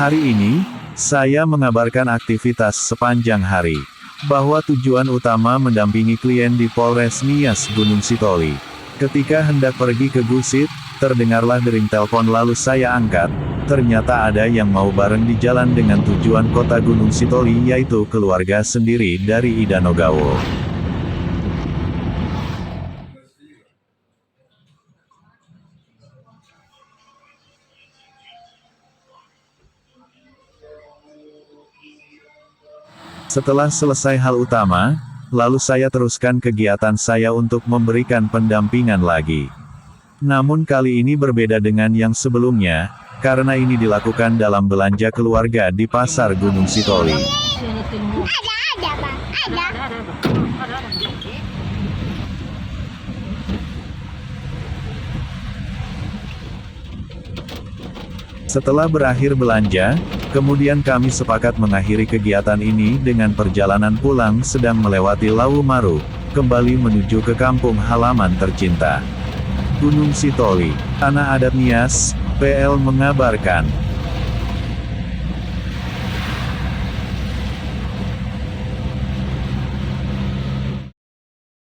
Hari ini, saya mengabarkan aktivitas sepanjang hari. Bahwa tujuan utama mendampingi klien di Polres Nias Gunung Sitoli. Ketika hendak pergi ke Gusit, terdengarlah dering telepon lalu saya angkat. Ternyata ada yang mau bareng di jalan dengan tujuan kota Gunung Sitoli, yaitu keluarga sendiri dari Ida Nogawo. Setelah selesai hal utama, lalu saya teruskan kegiatan saya untuk memberikan pendampingan lagi. Namun kali ini berbeda dengan yang sebelumnya, karena ini dilakukan dalam belanja keluarga di Pasar Gunung Sitoli. Ada, Bang. Ada. Setelah berakhir belanja, kemudian kami sepakat mengakhiri kegiatan ini dengan perjalanan pulang sedang melewati Lawu Maru, kembali menuju ke kampung halaman tercinta. Gunung Sitoli, Tanah Adat Nias, PL mengabarkan.